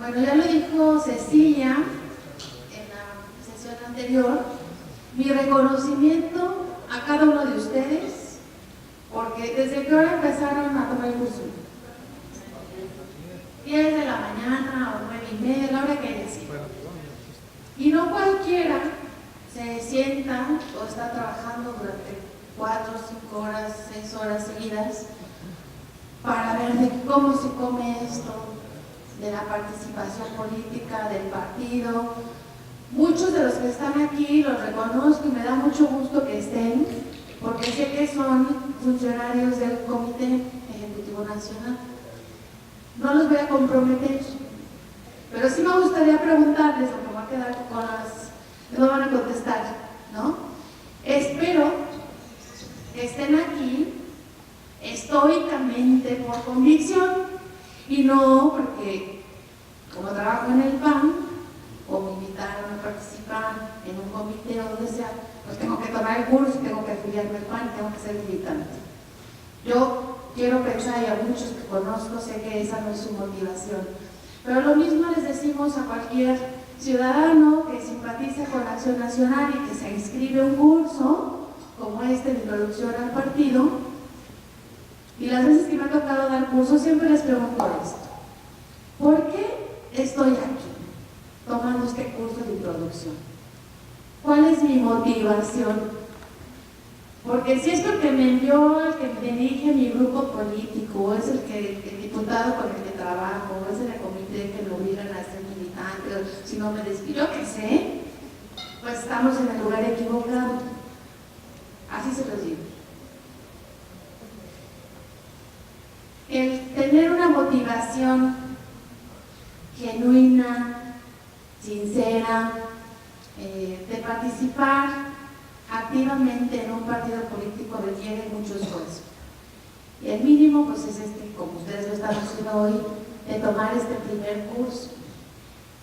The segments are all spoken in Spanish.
Bueno, ya lo dijo Cecilia en la sesión anterior, mi reconocimiento a cada uno de ustedes, porque desde que ahora empezaron a tomar el curso, 10 de la mañana o 9:30, la hora que haya sido. Y no cualquiera se sienta o está trabajando durante 4, 5 horas, 6 horas seguidas para ver de cómo se come esto, de la participación política, del partido. Muchos de los que están aquí los reconozco y me da mucho gusto que estén, porque sé que son funcionarios del Comité Ejecutivo Nacional. No los voy a comprometer, pero sí me gustaría preguntarles, o me voy a quedar con las que no van a contestar, ¿no? Espero que estén aquí estoicamente por convicción y no porque, como trabajo en el PAN, o me invitaron a participar en un comité o donde sea, pues tengo que tomar el curso, tengo que afiliarme al PAN y tengo que ser militante. Yo quiero pensar, y a muchos que conozco sé que esa no es su motivación, pero lo mismo les decimos a cualquier ciudadano que simpatice con Acción Nacional y que se inscribe a un curso como este de introducción al partido. Y las veces que me ha tocado dar cursos siempre les pregunto esto: ¿por qué estoy aquí tomando este curso de introducción? ¿Cuál es mi motivación? Porque si es porque me envió el que me dirige mi grupo político, o es el diputado con el que trabajo, o es el comité que me obligan a ser militante, o si no me despido, yo qué sé, pues estamos en el lugar equivocado. Así se los digo. El tener una motivación genuina, sincera, de participar activamente en un partido político requiere mucho esfuerzo. Y el mínimo pues es como ustedes lo están haciendo hoy, de tomar este primer curso.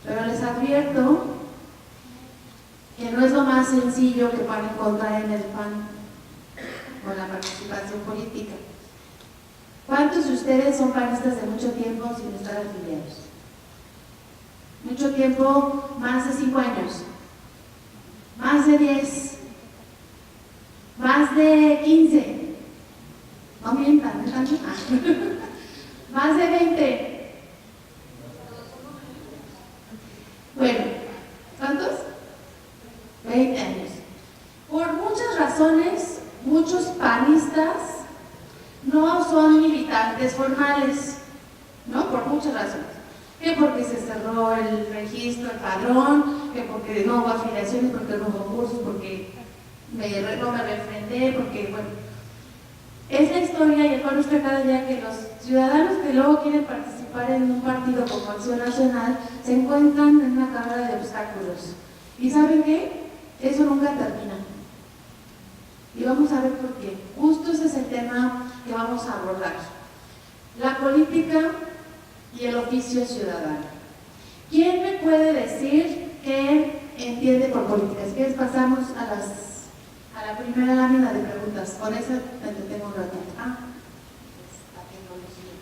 Pero les advierto que no es lo más sencillo que van a encontrar en el PAN con la participación política. ¿Cuántos de ustedes son panistas de mucho tiempo sin estar afiliados? Mucho tiempo, más de 5 años, más de 10, más de 15, no mientan, más de 20. Bueno, ¿cuántos? 20 años. Por muchas razones, muchos panistas no son militantes formales, ¿no? Por muchas razones. Que porque se cerró el registro, el padrón, que porque no hubo afiliaciones, porque no hubo cursos, porque no me refrendé, porque, bueno, es la historia y el pan nuestro cada día que los ciudadanos que luego quieren participar en un partido como Acción Nacional se encuentran en una carrera de obstáculos. ¿Y saben qué? Eso nunca termina. Y vamos a ver por qué. Justo ese es el tema que vamos a abordar. La política y el oficio ciudadano. ¿Quién me puede decir qué entiende por política? Si quieres pasamos a la primera lámina de preguntas. Con eso me detengo un ratito. La tecnología.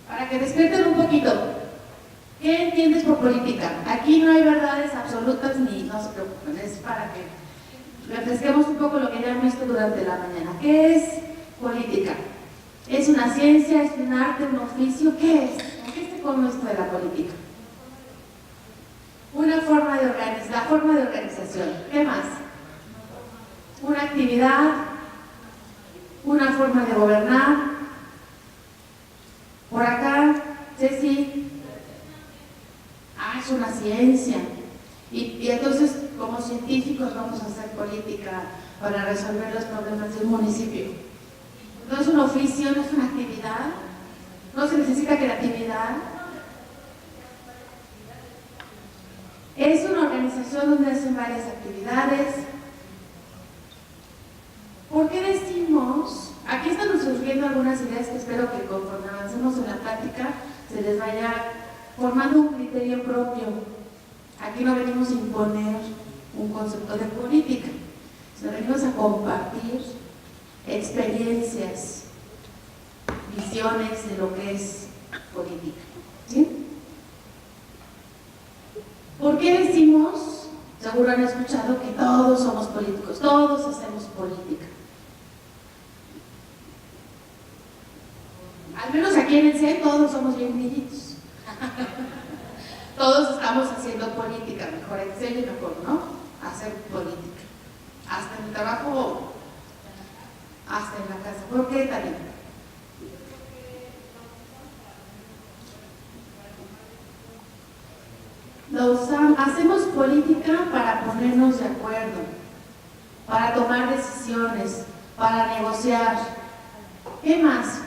Para que despierten un poquito. ¿Qué entiendes por política? Aquí no hay verdades absolutas ni no se preocupen, es para que refresquemos un poco lo que ya han visto durante la mañana. ¿Qué es política? ¿Es una ciencia? ¿Es un arte? ¿Un oficio? ¿Qué es? ¿Con qué se come esto de la política? Una forma de la forma de organización. ¿Qué más? Una actividad, una forma de gobernar. Por acá, Ceci. Es una ciencia. Y entonces, como científicos, vamos a hacer política para resolver los problemas de un municipio. No es un oficio, no es una actividad, no se necesita creatividad. Es una organización donde hacen varias actividades. ¿Por qué decimos? Aquí están surgiendo algunas ideas que espero que conforme avancemos en la plática se les vaya formando un criterio propio. Aquí no venimos a imponer un concepto de política, sino venimos a compartir experiencias visiones de lo que es política, ¿sí? ¿Por qué decimos, seguro han escuchado, que todos somos políticos, todos hacemos política? Al menos aquí en el CEN todos somos bien brillitos. Todos estamos haciendo política, mejor Excel y mejor, ¿no? Hacer política. Hasta en el trabajo, hasta en la casa. ¿Por qué, Talita? Hacemos política para ponernos de acuerdo, para tomar decisiones, para negociar. ¿Qué más?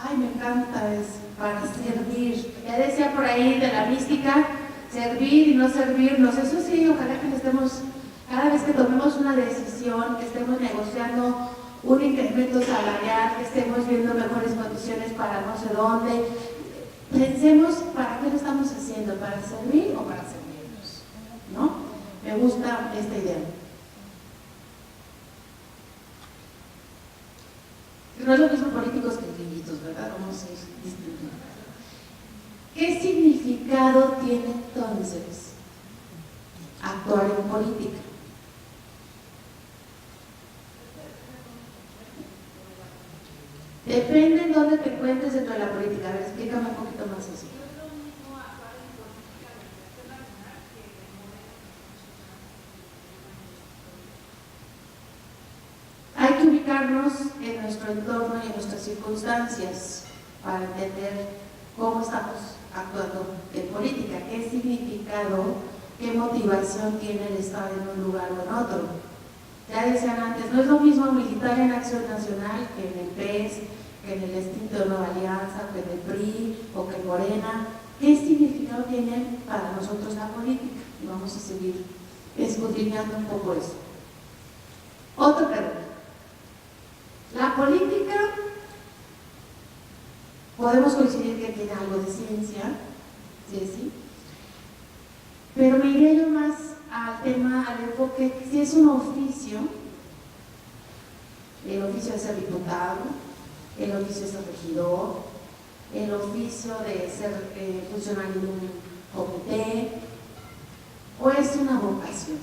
Ay, me encanta eso, para servir. Ya decía por ahí de la mística, servir y no servirnos. Eso sí, ojalá que estemos, cada vez que tomemos una decisión, que estemos negociando un incremento salarial, que estemos viendo mejores condiciones para no sé dónde, pensemos para qué lo estamos haciendo, para servir o para servirnos, ¿no? Me gusta esta idea. No es lo mismo políticos que grillitos, ¿verdad? Vamos a ir distinguiendo. ¿Qué significado tiene entonces actuar en política? Depende en dónde te encuentres dentro de la política. A ver, explícame un poquito más eso. Hay que ubicarnos en nuestro entorno y en nuestras circunstancias para entender cómo estamos actuando en política, qué significado, qué motivación tiene el estar en un lugar o en otro. Ya decían antes, no es lo mismo militar en Acción Nacional que en el PES, que en el extinto de Nueva Alianza, que en el PRI o que en Morena. ¿Qué significado tiene para nosotros la política? Y vamos a seguir escudriñando un poco eso. Otra pregunta. La política, podemos coincidir que tiene algo de ciencia, ¿sí? Pero me iré yo más al tema, al enfoque, si es un oficio, el oficio de ser diputado, el oficio de ser regidor, el oficio de ser funcionario de un comité, o es una vocación.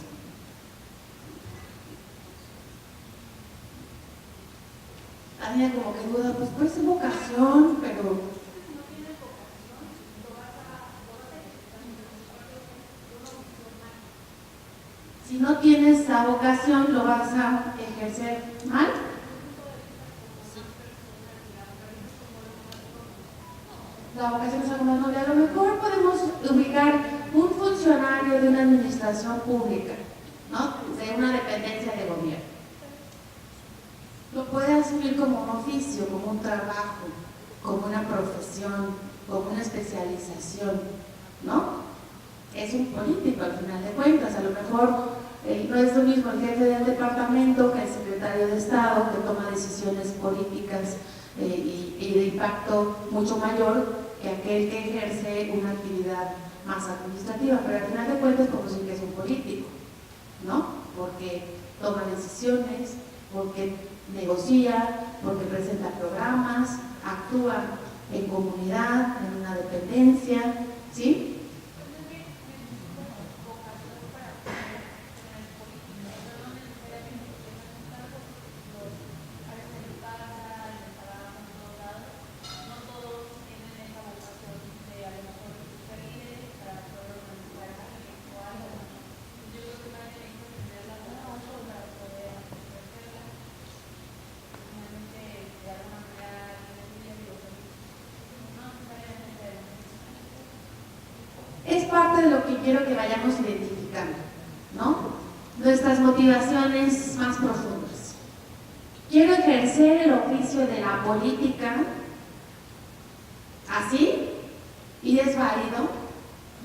Tania como que duda, pues puede ser vocación, pero si no tienes esa vocación, ¿lo vas a ejercer mal? La vocación es algo más noble. A lo mejor podemos ubicar un funcionario de una administración pública, ¿no? De una dependencia de gobierno. Lo puede asumir como un oficio, como un trabajo, como una profesión, como una especialización, ¿no? Es un político al final de cuentas. A lo mejor no es lo mismo el jefe del departamento que el secretario de Estado, que toma decisiones políticas y de impacto mucho mayor que aquel que ejerce una actividad más administrativa, pero al final de cuentas como si que es un político, ¿no? Porque toma decisiones, porque negocia, porque presenta programas, actúa en comunidad, en una dependencia, ¿sí? Es parte de lo que quiero que vayamos identificando, ¿no? Nuestras motivaciones más profundas. Quiero ejercer el oficio de la política así, y es válido,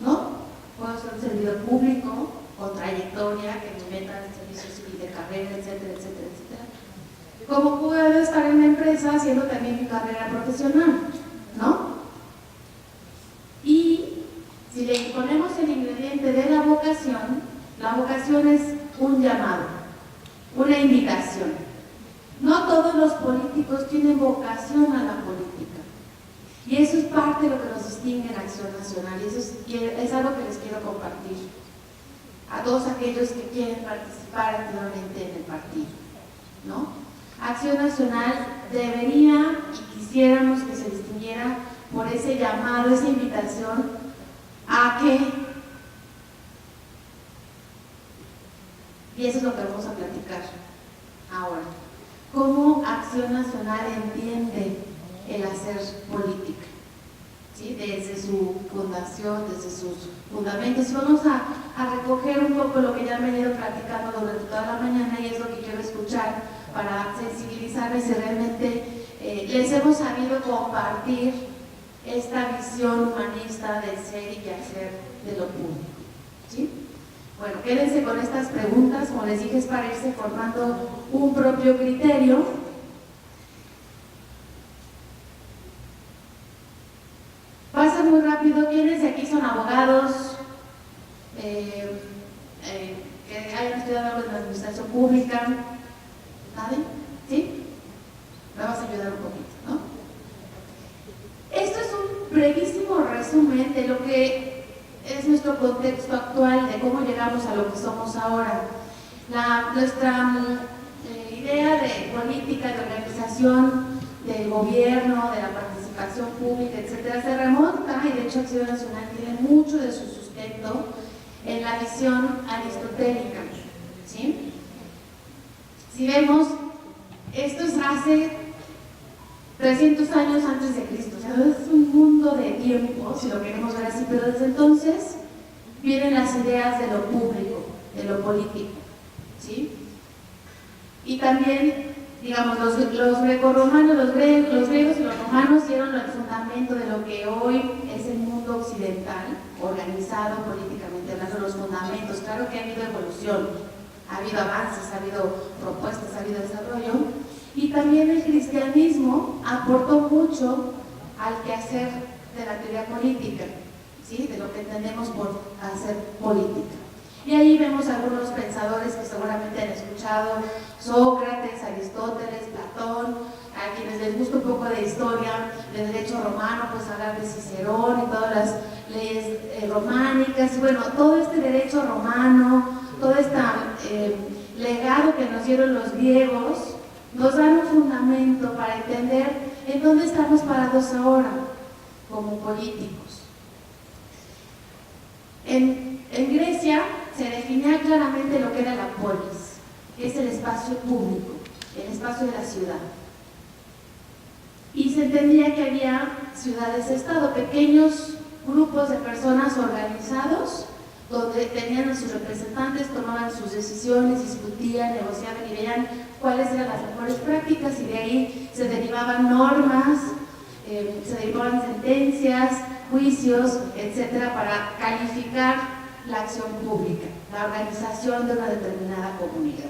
¿no? Puedo ser un servidor público con trayectoria, que me meta en servicio civil de carrera, etcétera, etcétera, etcétera. Como puedo estar en una empresa haciendo también mi carrera profesional, ¿no? Y si le ponemos el ingrediente de la vocación es un llamado, una invitación. No todos los políticos tienen vocación a la política. Y eso es parte de lo que nos distingue en Acción Nacional, y eso es algo que les quiero compartir a todos aquellos que quieren participar activamente en el partido, ¿no? Acción Nacional debería y quisiéramos que se distinguiera por ese llamado, esa invitación a que, y eso es lo que vamos a platicar ahora, cómo Acción Nacional entiende el hacer política, ¿sí? Desde su fundación, desde sus fundamentos. Vamos a recoger un poco lo que ya me he ido platicando durante toda la mañana, y es lo que quiero escuchar para sensibilizarles si realmente les hemos sabido compartir esta visión humanista del ser y hacer de lo público, ¿sí? Bueno, quédense con estas preguntas, como les dije, es para irse formando un propio criterio. Pasa muy rápido. ¿Quiénes de aquí son abogados? Que hayan estudiado algo en la administración pública. ¿Nadie? ¿Sí? Me vas a ayudar un poquito, ¿no? Esto es un brevísimo resumen de lo que es nuestro contexto actual, de cómo llegamos a lo que somos ahora. Nuestra idea de política, de organización del gobierno, de la participación pública, etcétera, se remonta, y de hecho Acción Nacional tiene mucho de su sustento en la visión aristotélica, ¿sí? Si vemos, esto es hace 300 años antes de Cristo, o sea, es un mundo de tiempo, si lo queremos ver así, pero desde entonces vienen las ideas de lo público, de lo político, ¿sí? Y también, digamos, los grecorromanos, los griegos y los romanos dieron el fundamento de lo que hoy es el mundo occidental, organizado políticamente, hablando de los fundamentos. Claro que ha habido evolución, ha habido avances, ha habido propuestas, ha habido desarrollo, y también el cristianismo aportó mucho al quehacer de la teoría política, ¿sí? De lo que entendemos por hacer política. Y ahí vemos algunos pensadores que seguramente han escuchado: Sócrates, Aristóteles, Platón. A quienes les gusta un poco de historia, de derecho romano, pues hablar de Cicerón y todas las leyes románicas. Y bueno, todo este derecho romano, todo este legado que nos dieron los griegos, nos dan un fundamento para entender en dónde estamos parados ahora como políticos. En Grecia se definía claramente lo que era la polis, que es el espacio público, el espacio de la ciudad. Y se entendía que había ciudades-estado, pequeños grupos de personas organizados, donde tenían a sus representantes, tomaban sus decisiones, discutían, negociaban y veían cuáles eran las mejores prácticas, y de ahí se derivaban normas, se derivaban sentencias, juicios, etcétera, para calificar la acción pública, la organización de una determinada comunidad.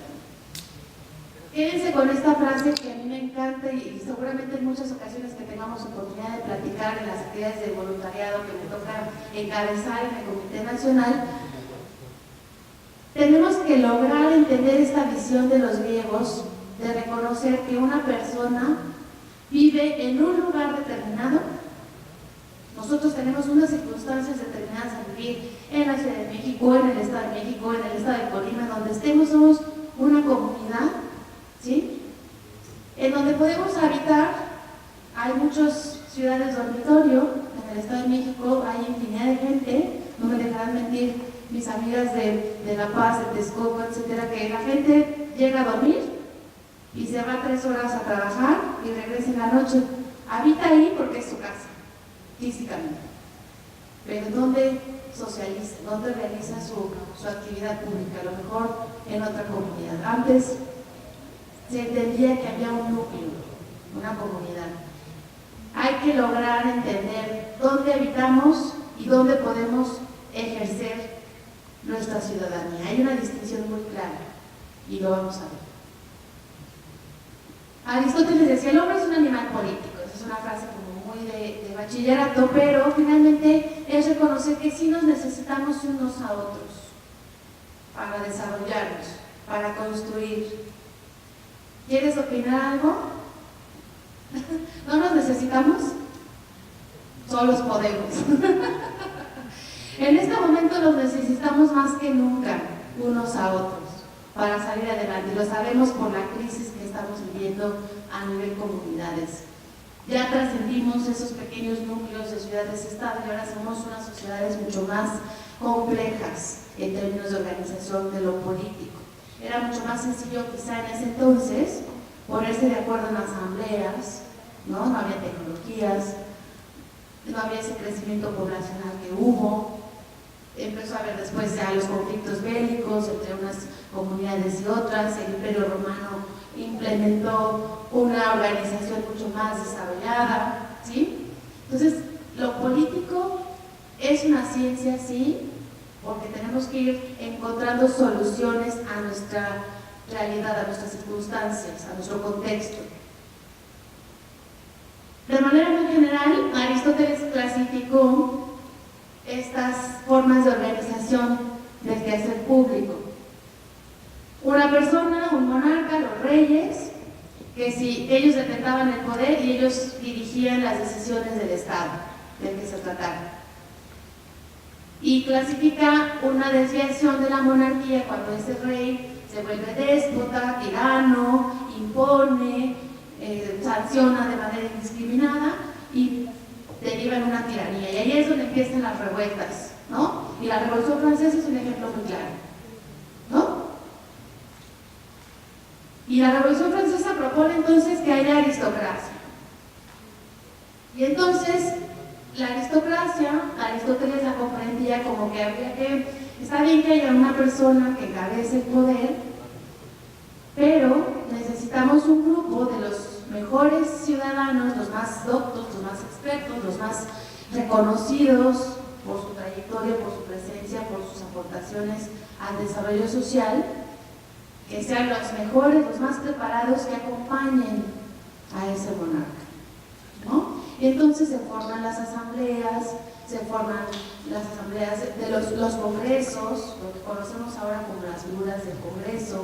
Quédense con esta frase que a mí me encanta, y seguramente en muchas ocasiones que tengamos oportunidad de platicar en las actividades de voluntariado que me toca encabezar en el Comité Nacional, tenemos que lograr entender esta visión de los griegos, de reconocer que una persona vive en un lugar determinado. Nosotros tenemos unas circunstancias determinadas a vivir en la Ciudad de México, en el Estado de México, en el Estado de Colima, donde estemos, somos una comunidad, ¿sí? En donde podemos habitar. Hay muchas ciudades dormitorio. En el Estado de México hay infinidad de gente, no me dejarán mentir mis amigas de La Paz, de Texcoco, etcétera, que la gente llega a dormir y se va 3 horas a trabajar y regresa en la noche. Habita ahí porque es su casa, físicamente, pero ¿dónde socializa? ¿Dónde realiza su actividad pública? A lo mejor en otra comunidad. Antes se entendía que había un núcleo, una comunidad. Hay que lograr entender dónde habitamos y dónde podemos ejercer nuestra ciudadanía. Hay una distinción muy clara y lo vamos a ver. Aristóteles decía: el hombre es un animal político. Esa es una frase como muy de bachillerato, pero finalmente es reconocer que sí nos necesitamos unos a otros para desarrollarnos, para construir. ¿Quieres opinar algo? ¿No nos necesitamos? Solos podemos. En este momento los necesitamos más que nunca, unos a otros, para salir adelante. Lo sabemos por la crisis que estamos viviendo a nivel comunidades. Ya trascendimos esos pequeños núcleos de ciudades-estado y ahora somos unas sociedades mucho más complejas en términos de organización de lo político. Era mucho más sencillo quizá en ese entonces ponerse de acuerdo en asambleas, ¿no? No había tecnologías, no había ese crecimiento poblacional que hubo. Empezó a haber después ya los conflictos bélicos entre unas comunidades y otras. El Imperio Romano implementó una organización mucho más desarrollada, ¿sí? Entonces, lo político es una ciencia, sí, porque tenemos que ir encontrando soluciones a nuestra realidad, a nuestras circunstancias, a nuestro contexto. De manera muy general, Aristóteles clasificó estas formas de organización del quehacer público. Una persona, un monarca, los reyes, que si ellos detentaban el poder y ellos dirigían las decisiones del Estado, del que se tratara. Y clasifica una desviación de la monarquía cuando ese rey se vuelve déspota, tirano, impone, sanciona de manera indiscriminada y deriva en una tiranía. Y ahí es donde empiezan las revueltas, ¿no? Y la Revolución Francesa es un ejemplo muy claro, ¿no? Y la Revolución Francesa propone entonces que haya aristocracia. Y entonces la aristocracia, Aristóteles la comprendía como que había que, está bien que haya una persona que encabece el poder, pero necesitamos un grupo de los mejores ciudadanos, los más doctos, los más expertos, los más reconocidos por su trayectoria, por su presencia, por sus aportaciones al desarrollo social, que sean los mejores, los más preparados que acompañen a ese monarca, ¿no? Y entonces se forman las asambleas, de los congresos, lo que conocemos ahora como las figuras del Congreso,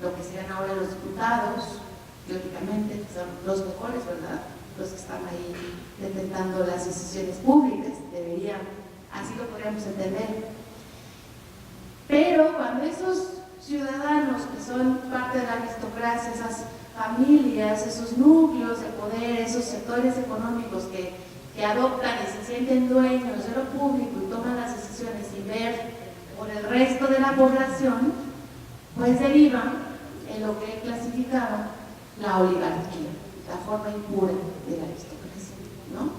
lo que serían ahora los diputados, teóricamente, que son los mejores, ¿verdad? Los que están ahí detentando las decisiones públicas, deberían, así lo podríamos entender. Pero cuando esos ciudadanos que son parte de la aristocracia, esas familias, esos núcleos de poder, esos sectores económicos que adoptan y se sienten dueños de lo público y toman las decisiones sin ver por el resto de la población, pues derivan en lo que él clasificaba la oligarquía, la forma impura de la aristocracia, ¿no?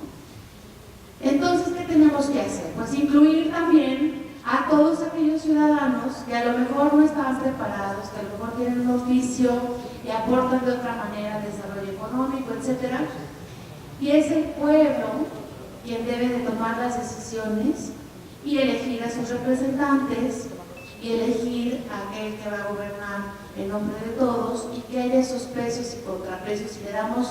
Entonces, ¿qué tenemos que hacer? Pues incluir también a todos aquellos ciudadanos que a lo mejor no estaban preparados, que a lo mejor tienen un oficio y aportan de otra manera al desarrollo económico, etc. Y es el pueblo quien debe de tomar las decisiones y elegir a sus representantes y elegir a aquel que va a gobernar en nombre de todos y que haya esos precios y contraprecios y le damos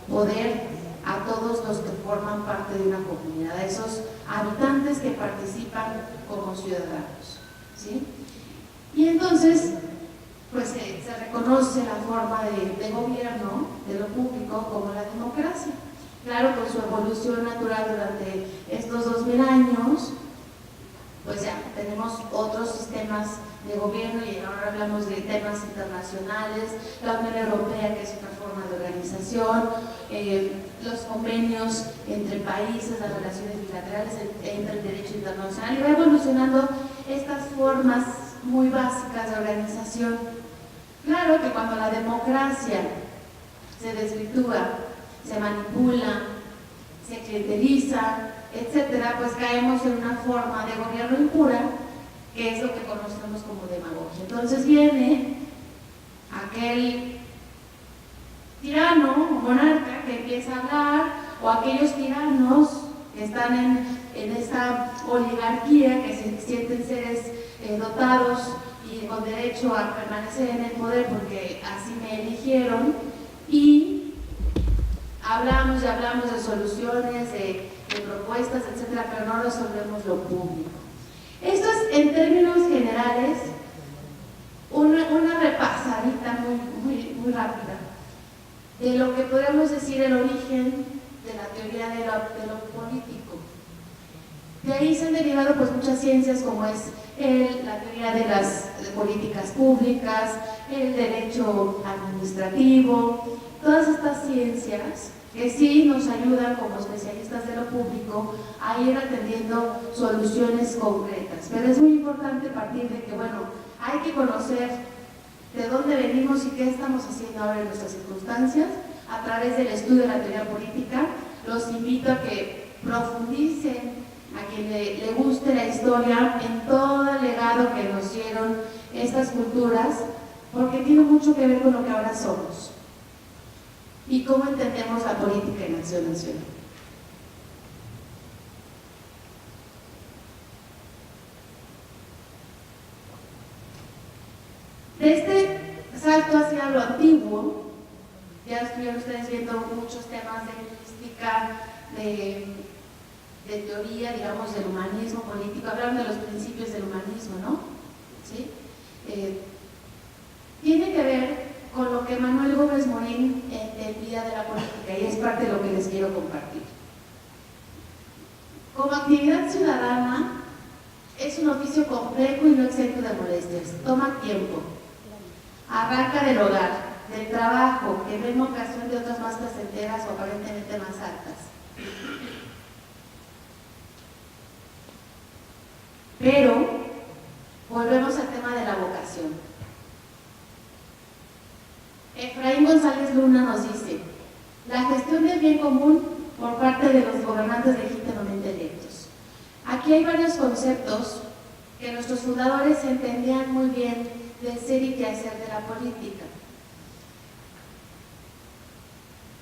poder a todos los que forman parte de una comunidad, a esos habitantes que participan como ciudadanos, ¿sí? Y entonces, pues se reconoce la forma de gobierno de lo público como la democracia. Claro, con su evolución natural durante estos 2000 años, pues ya tenemos otros sistemas de gobierno y ahora hablamos de temas internacionales, la Unión Europea, que es otra forma de organización, los convenios entre países, las relaciones bilaterales entre el derecho internacional, y va evolucionando estas formas muy básicas de organización. Claro que cuando la democracia se desvirtúa, se manipula, se clienteliza, etcétera, pues caemos en una forma de gobierno impura, que es lo que conocemos como demagogia. Entonces viene aquel tirano o monarca que empieza a hablar, o aquellos tiranos que están en esta oligarquía, que se sienten seres dotados y con derecho a permanecer en el poder porque así me eligieron, y hablamos y hablamos de soluciones, de propuestas, etcétera, pero no resolvemos lo público. Esto es, en términos generales, una repasadita rápida de lo que podemos decir el origen de la teoría de lo político. De ahí se han derivado pues muchas ciencias como es la teoría de las políticas públicas, el derecho administrativo, todas estas ciencias que sí nos ayudan como especialistas de lo público a ir atendiendo soluciones concretas. Pero es muy importante partir de que, bueno, hay que conocer de dónde venimos y qué estamos haciendo ahora en nuestras circunstancias a través del estudio de la teoría política. Los invito a que profundicen, a quien le guste la historia, en todo el legado que nos dieron estas culturas, porque tiene mucho que ver con lo que ahora somos y cómo entendemos la política en acción nacional. De este salto hacia lo antiguo, ya estuvieron ustedes viendo muchos temas de mística, de teoría, digamos, del humanismo político, hablaron de los principios del humanismo, ¿no? ¿Sí? Tiene que ver con lo que Manuel Gómez Morín entendía de la política, y es parte de lo que les quiero compartir. Como actividad ciudadana, es un oficio complejo y no exento de molestias, toma tiempo, arranca del hogar, del trabajo, que ven ocasión de otras más placenteras o aparentemente más altas. Pero volvemos al tema de la vocación. Efraín González Luna nos dice: la gestión del bien común por parte de los gobernantes legítimamente electos. Aquí hay varios conceptos que nuestros fundadores entendían muy bien del ser y quehacer de la política.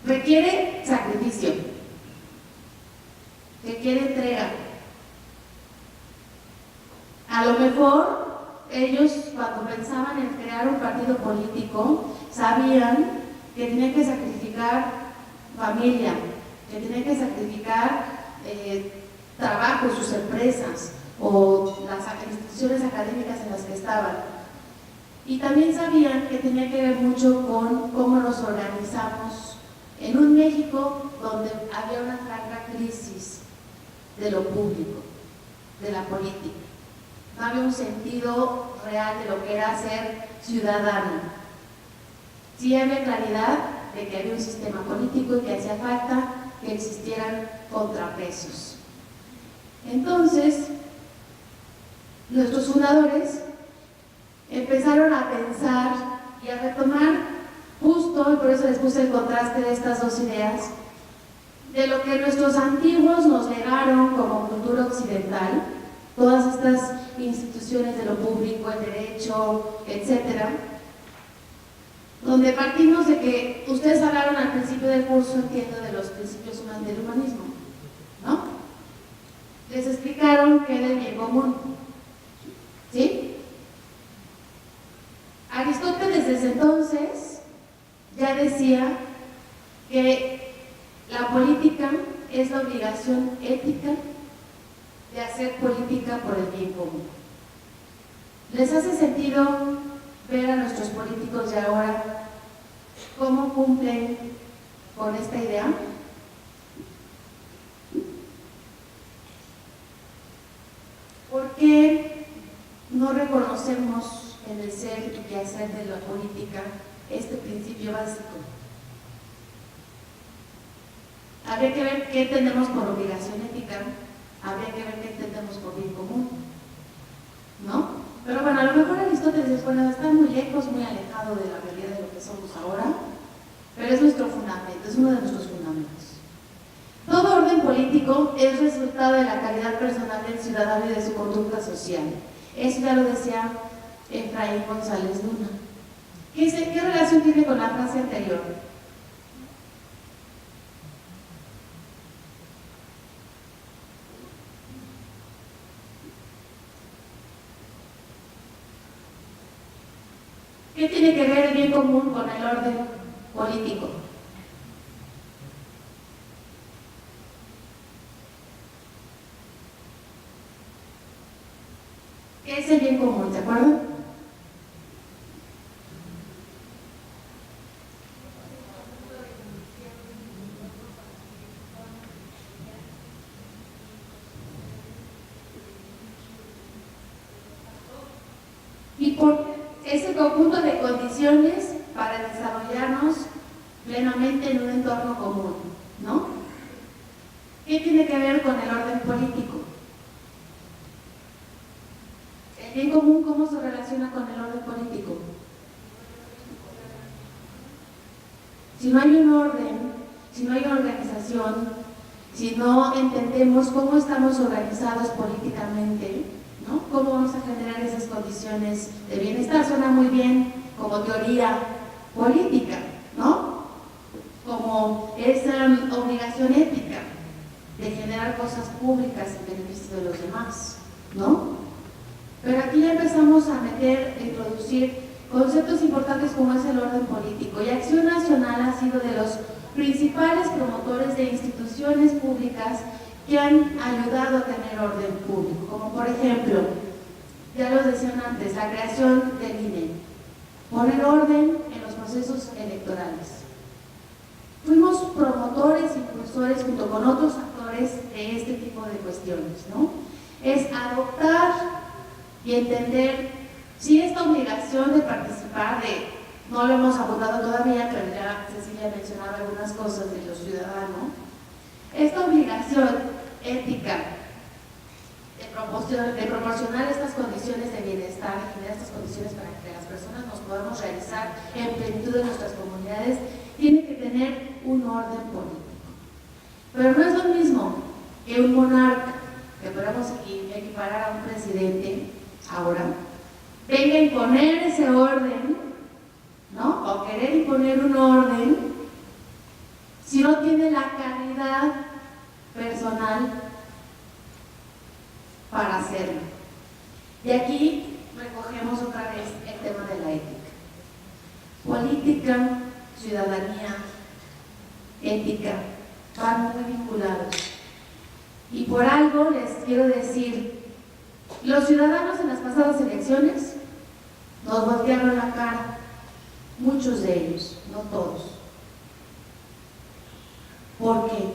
Requiere sacrificio, requiere entrega. A lo mejor ellos, cuando pensaban en crear un partido político, sabían que tenían que sacrificar familia, que tenían que sacrificar trabajo, sus empresas o las instituciones académicas en las que estaban. Y también sabían que tenía que ver mucho con cómo nos organizamos en un México donde había una franca crisis de lo público, de la política. No había un sentido real de lo que era ser ciudadano. Sí había claridad de que había un sistema político y que hacía falta que existieran contrapesos. Entonces, nuestros fundadores empezaron a pensar y a retomar justo, y por eso les puse el contraste de estas dos ideas, de lo que nuestros antiguos nos legaron como cultura occidental, todas estas instituciones de lo público, el derecho, etcétera, donde partimos de que ustedes hablaron al principio del curso, entiendo, de los principios del humanismo, ¿no? Les explicaron que era el bien común, ¿sí? Aristóteles desde entonces ya decía que la política es la obligación ética de hacer política por el bien común. ¿Les hace sentido ver a nuestros políticos de ahora cómo cumplen con esta idea? ¿Por qué no reconocemos en el ser y quehacer de la política este principio básico? Habría que ver qué entendemos por obligación ética, habría que ver qué entendemos por bien común, ¿no? Pero bueno, a lo mejor Aristóteles dice, bueno, está muy lejos, muy alejado de la realidad de lo que somos ahora, pero es nuestro fundamento, es uno de nuestros fundamentos. Todo orden político es resultado de la calidad personal del ciudadano y de su conducta social. Eso ya lo decía Efraín González Luna. ¿Qué relación tiene con la frase anterior? ¿Qué tiene que ver el bien común con el orden político? ¿Qué es el bien común? ¿Se acuerdan? el conjunto de condiciones para desarrollarnos plenamente en un entorno común, ¿no? ¿Qué tiene que ver con el orden político? El bien común, ¿cómo se relaciona con el orden político? Si no hay un orden, si no hay una organización, si no entendemos cómo estamos organizados políticamente, ¿no? ¿Cómo vamos a generar esas condiciones de bienestar? Suena muy bien como teoría política, ¿no? Como esa obligación ética de generar cosas públicas en beneficio de los demás, ¿no? Pero aquí ya empezamos a meter, a introducir conceptos importantes como es el orden político. Y Acción Nacional ha sido de los principales promotores de instituciones públicas que han ayudado a tener orden público, como por ejemplo, ya lo decían antes, la creación del INE, poner orden en los procesos electorales. Fuimos promotores, impulsores junto con otros actores de este tipo de cuestiones, ¿no? Es adoptar y entender si esta obligación de participar, no lo hemos abordado todavía, pero ya Cecilia mencionaba algunas cosas de los ciudadanos, esta obligación ética de proporcionar estas condiciones de bienestar, de generar estas condiciones para que las personas nos podamos realizar en plenitud en nuestras comunidades, tiene que tener un orden político. Pero no es lo mismo que un monarca, que podemos equiparar a un presidente ahora, venga a imponer ese orden, ¿no? O querer imponer un orden, si no tiene la calidad personal para hacerlo. Y aquí recogemos otra vez el tema de la ética. Política, ciudadanía, ética, van muy vinculados. Y por algo les quiero decir, los ciudadanos en las pasadas elecciones nos voltearon la cara, muchos de ellos, no todos. ¿Por qué?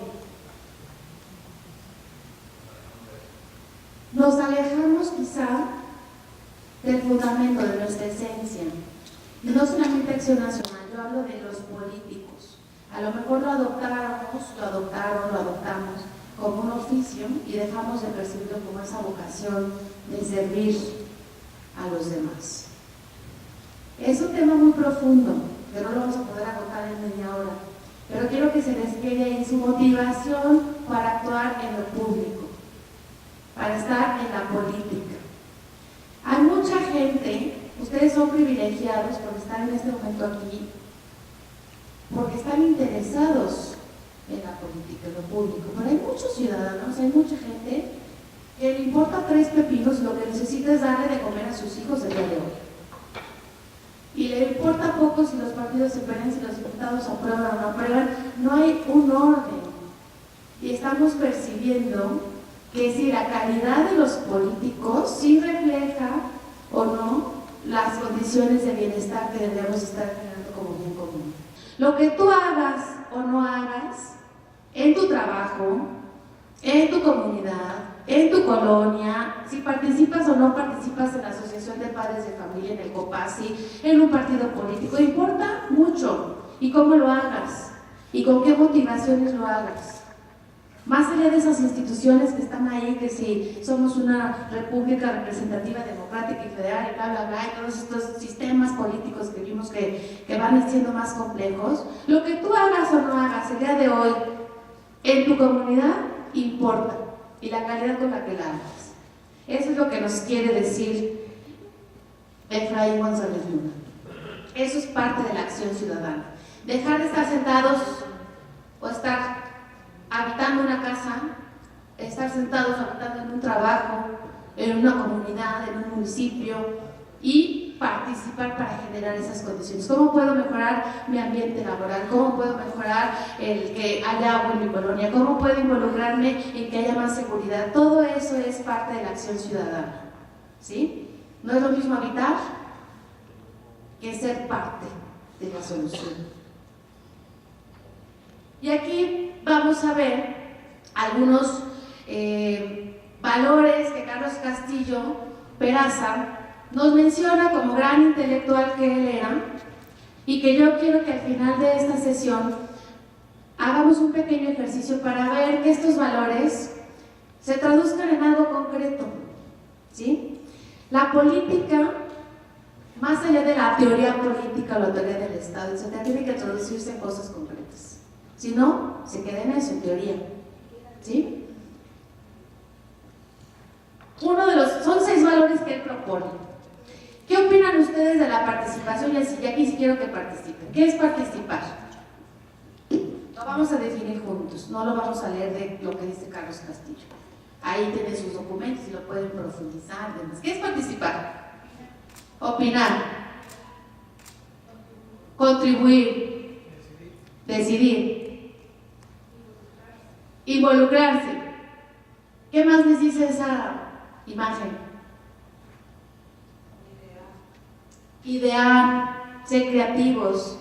Nos alejamos quizá del fundamento de nuestra esencia. Y no solamente Acción Nacional, yo hablo de los políticos. A lo mejor lo adoptamos como un oficio y dejamos de percibirlo como esa vocación de servir a los demás. Es un tema muy profundo, que no lo vamos a poder agotar en media hora, pero quiero que se les quede ahí su motivación para actuar en lo público, para estar en la política. Hay mucha gente, ustedes son privilegiados por estar en este momento aquí, porque están interesados en la política, en lo público, pero hay muchos ciudadanos, hay mucha gente que le importa tres pepinos y lo que necesita es darle de comer a sus hijos el día de hoy. Y le importa poco si los partidos se pelean, si los diputados aprueban o no aprueban, no hay un orden. Y estamos percibiendo que si la calidad de los políticos sí refleja o no las condiciones de bienestar que debemos estar generando como bien común. Lo que tú hagas o no hagas en tu trabajo, en tu comunidad, en tu colonia, si participas o no participas en la Asociación de Padres de Familia, en el COPASI, en un partido político, importa mucho. Y cómo lo hagas, y con qué motivaciones lo hagas. Más allá de esas instituciones que están ahí, que si somos una república representativa, democrática y federal, y bla, bla, bla, y todos estos sistemas políticos que vimos que van siendo más complejos, lo que tú hagas o no hagas el día de hoy en tu comunidad importa, y la calidad con la que la hagas. Eso es lo que nos quiere decir Efraín González Luna. Eso es parte de la acción ciudadana. Dejar de estar sentados o estar habitando una casa, estar sentados habitando en un trabajo, en una comunidad, en un municipio, y participar para generar esas condiciones. ¿Cómo puedo mejorar mi ambiente laboral? ¿Cómo puedo mejorar el que haya agua en mi colonia? ¿Cómo puedo involucrarme en que haya más seguridad? Todo eso es parte de la acción ciudadana, ¿sí? No es lo mismo habitar que ser parte de la solución. Y aquí vamos a ver algunos valores que Carlos Castillo Peraza nos menciona como gran intelectual que él era y que yo quiero que al final de esta sesión hagamos un pequeño ejercicio para ver que estos valores se traduzcan en algo concreto, ¿sí? La política, más allá de la teoría política o la teoría del Estado, etc., tiene que traducirse en cosas concretas. Si no, se queda en eso, en teoría, ¿sí? Son 6 valores que él propone. ¿Qué opinan ustedes de la participación? Y aquí sí quiero que participen. ¿Qué es participar? Lo vamos a definir juntos, no lo vamos a leer de lo que dice Carlos Castillo. Ahí tienen sus documentos y lo pueden profundizar. Demás. ¿Qué es participar? Opinar, contribuir, decidir, involucrarse. ¿Qué más les dice esa imagen? Idear, ser creativos,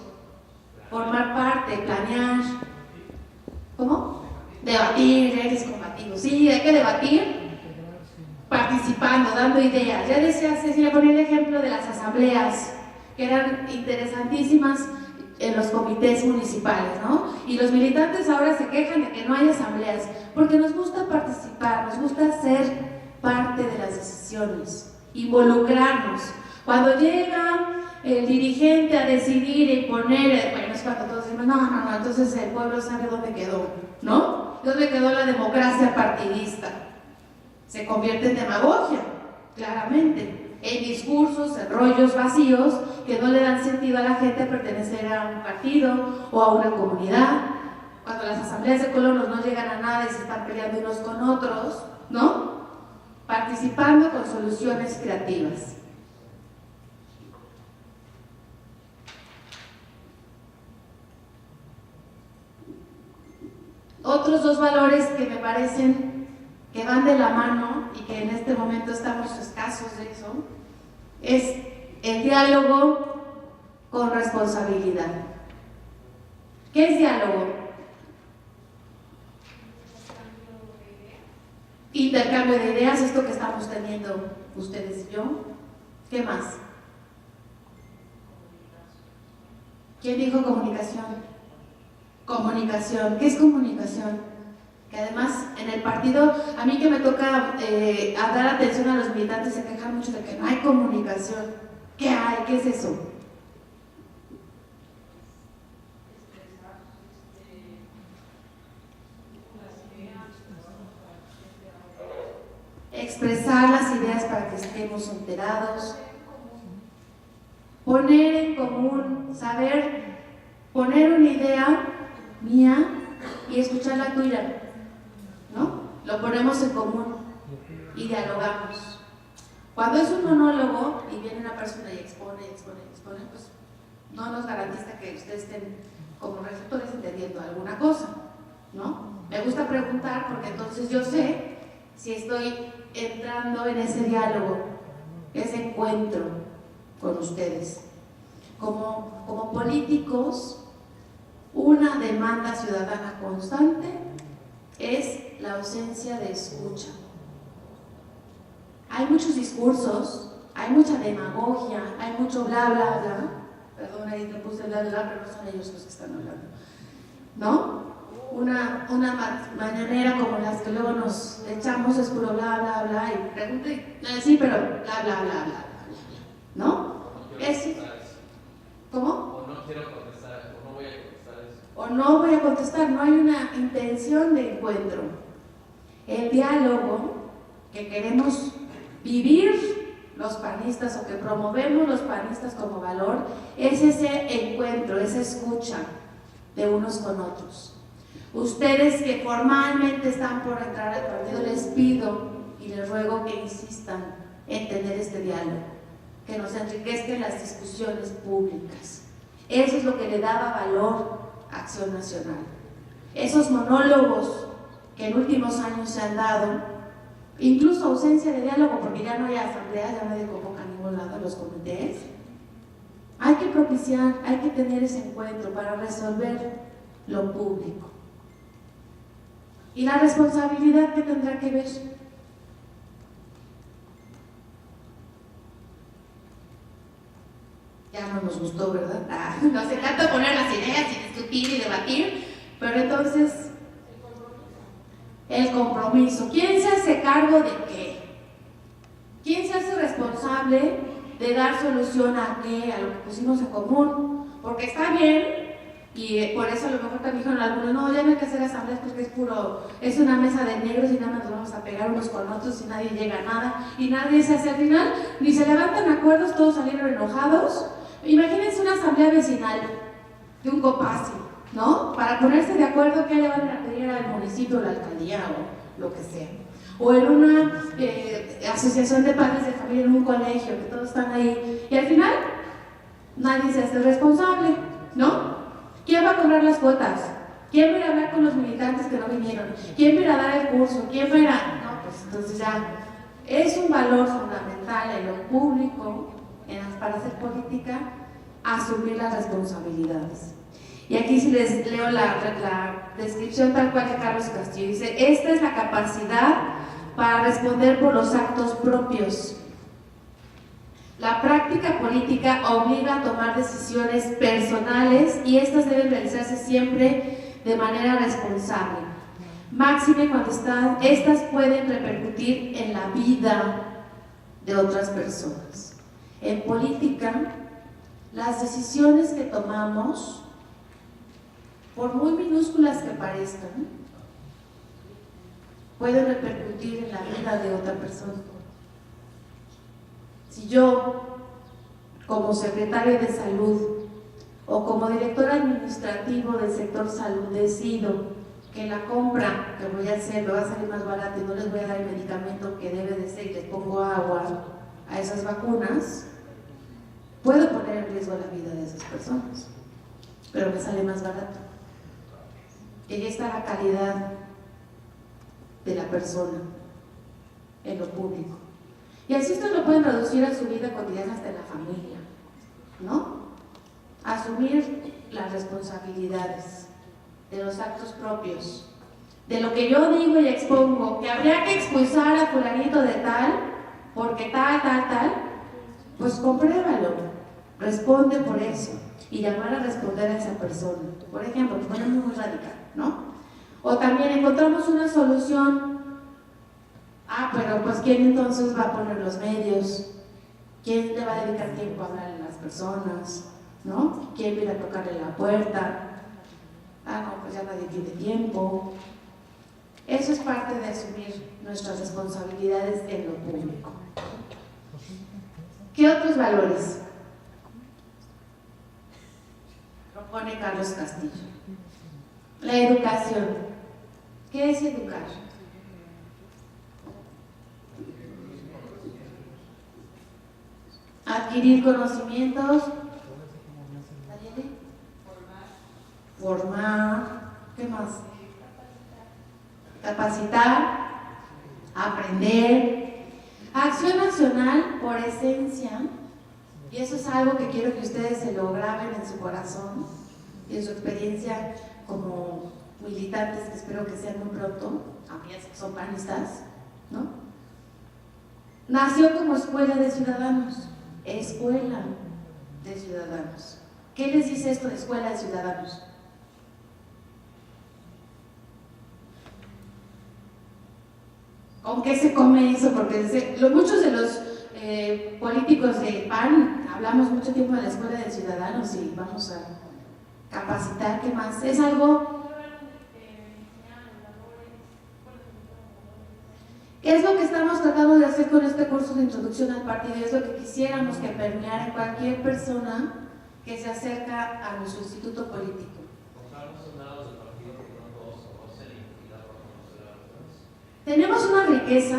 formar parte, planear. ¿Cómo? Debatir, redes combativos. Sí, hay que debatir participando, dando ideas. Ya decía Cecilia, ponía el ejemplo de las asambleas, que eran interesantísimas en los comités municipales, ¿no? Y los militantes ahora se quejan de que no hay asambleas, porque nos gusta participar, nos gusta ser parte de las decisiones, involucrarnos. Cuando llega el dirigente a decidir y poner, bueno, es cuando todos decimos, no, entonces el pueblo sabe dónde quedó, ¿no? ¿Dónde quedó la democracia partidista? Se convierte en demagogia, claramente, en discursos, en rollos vacíos que no le dan sentido a la gente a pertenecer a un partido o a una comunidad. Cuando las asambleas de colonos no llegan a nada y se están peleando unos con otros, ¿no? Participando con soluciones creativas. Otros 2 valores que me parecen que van de la mano y que en este momento estamos escasos de eso, es el diálogo con responsabilidad. ¿Qué es diálogo? Intercambio de ideas, esto que estamos teniendo ustedes y yo. ¿Qué más? ¿Quién dijo comunicación? Comunicación. ¿Qué es comunicación? Que además en el partido, a mí que me toca dar atención a los militantes, se quejan mucho de que no hay comunicación. ¿Qué hay? ¿Qué es eso? Expresar las ideas para que estemos enterados, poner en común, saber poner una idea mía y escuchar la tuya, ¿no? Lo ponemos en común y dialogamos. Cuando es un monólogo y viene una persona y expone, pues no nos garantiza que ustedes estén como receptores entendiendo alguna cosa, ¿no? Me gusta preguntar porque entonces yo sé si estoy entrando en ese diálogo, ese encuentro con ustedes. Como políticos, una demanda ciudadana constante es la ausencia de escucha. Hay muchos discursos, hay mucha demagogia, hay mucho bla, bla, bla. Perdón, ahí te puse bla, bla, pero no son ellos los que están hablando, ¿no? Una mañanera como las que luego nos echamos es puro bla, bla, bla, y pregunté, sí, pero bla, bla, bla, bla, bla, ¿no? ¿Cómo? O no quiero contestar, o no voy a contestar eso. O no voy a contestar, no hay una intención de encuentro. El diálogo que queremos vivir los panistas o que promovemos los panistas como valor es ese encuentro, esa escucha de unos con otros. Ustedes que formalmente están por entrar al partido, les pido y les ruego que insistan en tener este diálogo, que nos enriquezcan las discusiones públicas. Eso es lo que le daba valor a Acción Nacional. Esos monólogos que en últimos años se han dado, incluso ausencia de diálogo, porque ya no hay asambleas, ya nadie convoca a ningún lado a los comités. Hay que propiciar, hay que tener ese encuentro para resolver lo público. Y la responsabilidad que tendrá que ver. gustó, ¿verdad? Nos encanta poner las ideas y discutir y debatir, pero entonces, el compromiso. ¿Quién se hace cargo de qué? ¿Quién se hace responsable de dar solución a qué? A lo que pusimos en común. Porque está bien, y por eso a lo mejor también dijeron algunos, no, ya no hay que hacer asambleas porque es una mesa de negros y nada más nos vamos a pegar unos con otros y nadie llega a nada y nadie se hace al final, ni se levantan acuerdos, todos salieron enojados. Imagínense una asamblea vecinal de un Copasi, ¿no? Para ponerse de acuerdo que le van a pedir al municipio o la alcaldía o lo que sea. O en una asociación de padres de familia en un colegio, que todos están ahí, y al final nadie se hace responsable, ¿no? ¿Quién va a cobrar las cuotas? ¿Quién va a ir a hablar con los militantes que no vinieron? ¿Quién va a ir a dar el curso? ¿Quién va a ir a...? No, pues entonces ya es un valor fundamental en lo público, para hacer política, asumir las responsabilidades. Y aquí si les leo la descripción tal cual de Carlos Castillo, dice: esta es la capacidad para responder por los actos propios. La práctica política obliga a tomar decisiones personales y estas deben realizarse siempre de manera responsable. Máxime cuando estas pueden repercutir en la vida de otras personas. En política, las decisiones que tomamos, por muy minúsculas que parezcan, pueden repercutir en la vida de otra persona. Si yo, como secretario de salud o como director administrativo del sector salud, decido que la compra que voy a hacer me va a salir más barata y no les voy a dar el medicamento que debe de ser y les pongo agua a esas vacunas, puedo poner en riesgo la vida de esas personas, pero me sale más barato. Y ahí está la calidad de la persona en lo público. Y así ustedes lo pueden reducir a su vida cotidiana hasta en la familia, ¿no? Asumir las responsabilidades de los actos propios, de lo que yo digo y expongo, que habría que expulsar a fulanito de tal, porque tal, pues compruébalo, responde por eso, y llamar a responder a esa persona. Por ejemplo, pues ponemos muy radical, ¿no? O también encontramos una solución. Pero pues ¿quién entonces va a poner los medios? ¿Quién le va a dedicar tiempo a hablar a las personas? ¿No? ¿Quién va a ir a tocarle la puerta? No, pues ya nadie tiene tiempo. Eso es parte de asumir nuestras responsabilidades en lo público. ¿Qué otros valores propone Carlos Castillo? La educación. ¿Qué es educar? Adquirir conocimientos, formar, ¿qué más? Capacitar, aprender. Acción nacional por esencia, y eso es algo que quiero que ustedes se lo graben en su corazón y en su experiencia como militantes, que espero que sean muy pronto, aunque ya sé que son panistas, ¿no? Nació como escuela de ciudadanos. Escuela de ciudadanos. ¿Qué les dice esto de escuela de ciudadanos? ¿Con qué se come eso? Porque muchos de los políticos de PAN hablamos mucho tiempo de la escuela de ciudadanos y vamos a capacitar. ¿Qué más? Es algo... ¿Qué es lo que estamos tratando de hacer con este curso de introducción al partido? Es lo que quisiéramos que permeara en cualquier persona que se acerca a nuestro instituto político. Tenemos una riqueza,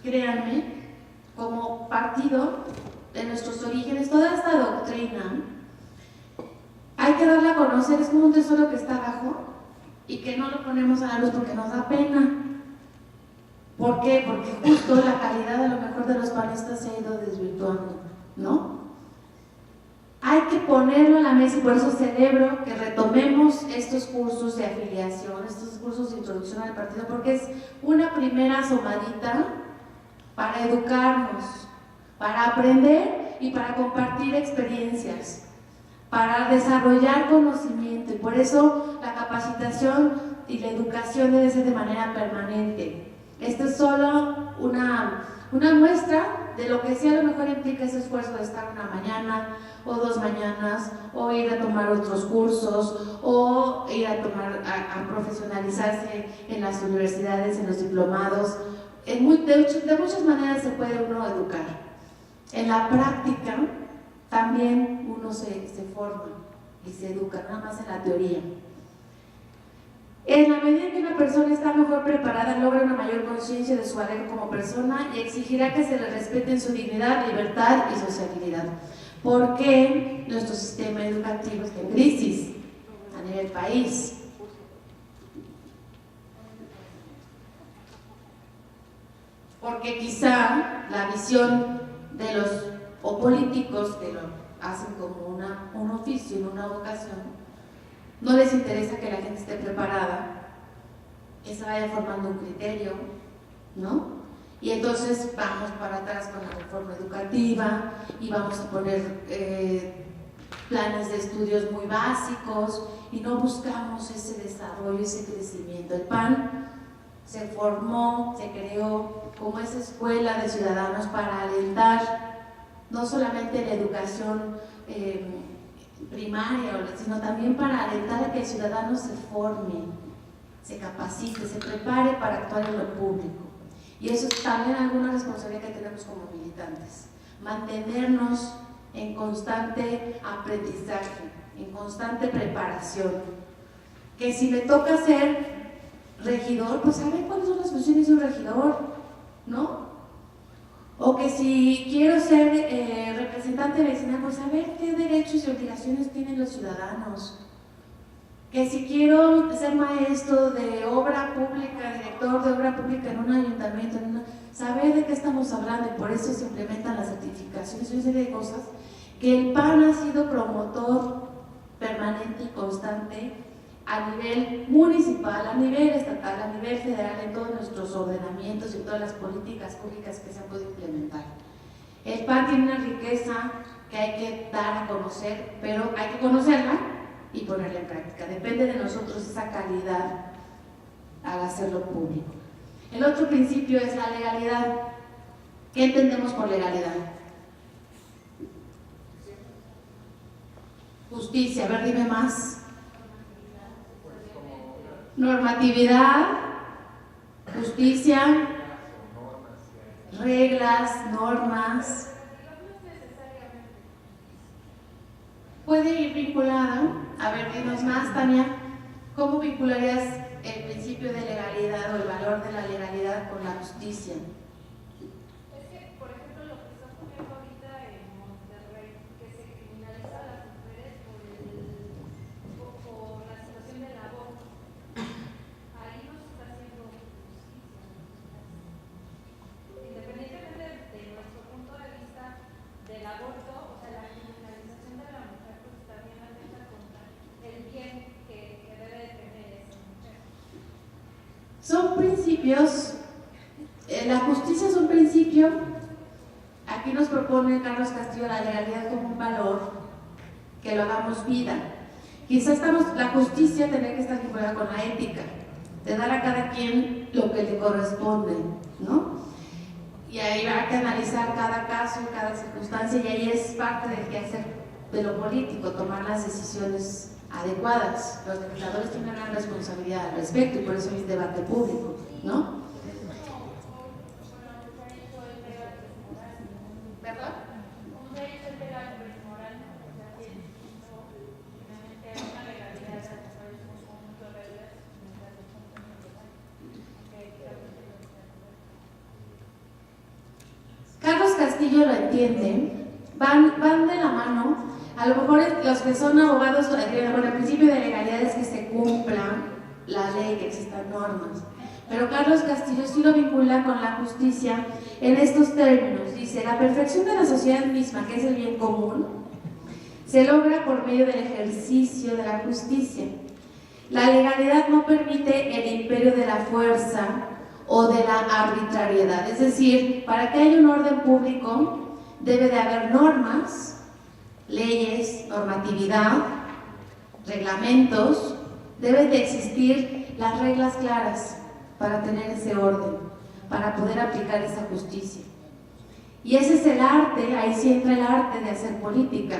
créanme, como partido de nuestros orígenes. Toda esta doctrina hay que darla a conocer, es como un tesoro que está abajo y que no lo ponemos a la luz porque nos da pena. ¿Por qué? Porque justo la calidad a lo mejor de los panistas se ha ido desvirtuando, ¿no? Hay que ponerlo en la mesa y por eso celebro que retomemos estos cursos de afiliación, estos cursos de introducción al partido, porque es una primera asomadita para educarnos, para aprender y para compartir experiencias, para desarrollar conocimiento, y por eso la capacitación y la educación debe ser de manera permanente. Esto es solo una muestra de lo que sí a lo mejor implica ese esfuerzo de estar una mañana o 2 mañanas, o ir a tomar otros cursos, o ir a profesionalizarse en las universidades, en los diplomados. De muchas maneras se puede uno educar. En la práctica también uno se forma y se educa, nada más en la teoría. En la medida que una persona está mejor preparada, logra una mayor conciencia de su valor como persona y exigirá que se le respeten su dignidad, libertad y sociabilidad. ¿Por qué nuestro sistema educativo está en crisis a nivel país? Porque quizá la visión de los políticos que lo hacen como un oficio, una vocación, no les interesa que la gente esté preparada, que se vaya formando un criterio, ¿no? Y entonces vamos para atrás con la reforma educativa y vamos a poner planes de estudios muy básicos y no buscamos ese desarrollo, ese crecimiento. El PAN se formó, se creó como esa escuela de ciudadanos para alentar no solamente la educación primaria, sino también para alentar a que el ciudadano se forme, se capacite, se prepare para actuar en lo público. Y eso es también alguna responsabilidad que tenemos como militantes, mantenernos en constante aprendizaje, en constante preparación. Que si me toca ser regidor, pues saber cuáles son las funciones de un regidor, ¿no? O que si quiero ser representante vecinal, pues saber qué derechos y obligaciones tienen los ciudadanos. Que si quiero ser maestro de obra pública, director de obra pública en un ayuntamiento, saber de qué estamos hablando, y por eso se implementan las certificaciones y una serie de cosas, que el PAN ha sido promotor permanente y constante a nivel municipal, a nivel estatal, a nivel federal, en todos nuestros ordenamientos y todas las políticas públicas que se han podido implementar. El PAN tiene una riqueza que hay que dar a conocer, pero hay que conocerla y ponerla en práctica. Depende de nosotros esa calidad al hacerlo público. El otro principio es la legalidad. ¿Qué entendemos por legalidad? Justicia. A ver, dime más. Normatividad, justicia, reglas, normas. Puede ir vinculada. A ver, dinos más, Tania. ¿Cómo vincularías el principio de legalidad o el valor de la legalidad con la justicia? Es que, por ejemplo, lo que está ocurriendo ahorita en Monterrey, que se criminaliza a las mujeres por la situación del aborto, ahí no se está haciendo justicia. Independientemente de nuestro punto de vista del aborto, o sea, la criminalización de la mujer pues también atenta contra el bien que debe de tener esa mujer. Son principios, la justicia es un principio. Aquí nos propone Carlos Castillo la legalidad como un valor, que lo hagamos vida. Quizás la justicia tendría que estar vinculada con la ética, de dar a cada quien lo que le corresponde, ¿no? Y ahí hay que analizar cada caso, cada circunstancia, y ahí es parte del quehacer de lo político, tomar las decisiones adecuadas. Los legisladores tienen una responsabilidad al respecto y por eso hay un debate público, ¿no? ¿Perdón? Un derecho legal, pero moral, o sea, finalmente hay una legalidad a través de un conjunto de reglas, mientras los puntos Carlos Castillo lo entiende, van de la mano. A lo mejor los que son abogados, bueno, el principio de legalidad es que se cumpla la ley, que existan normas. Pero Carlos Castillo sí lo vincula con la justicia en estos términos. Dice, la perfección de la sociedad misma, que es el bien común, se logra por medio del ejercicio de la justicia. La legalidad no permite el imperio de la fuerza o de la arbitrariedad. Es decir, para que haya un orden público, debe de haber normas, leyes, normatividad, reglamentos, deben de existir las reglas claras para tener ese orden, para poder aplicar esa justicia. Y ese es el arte, ahí sí entra el arte de hacer política,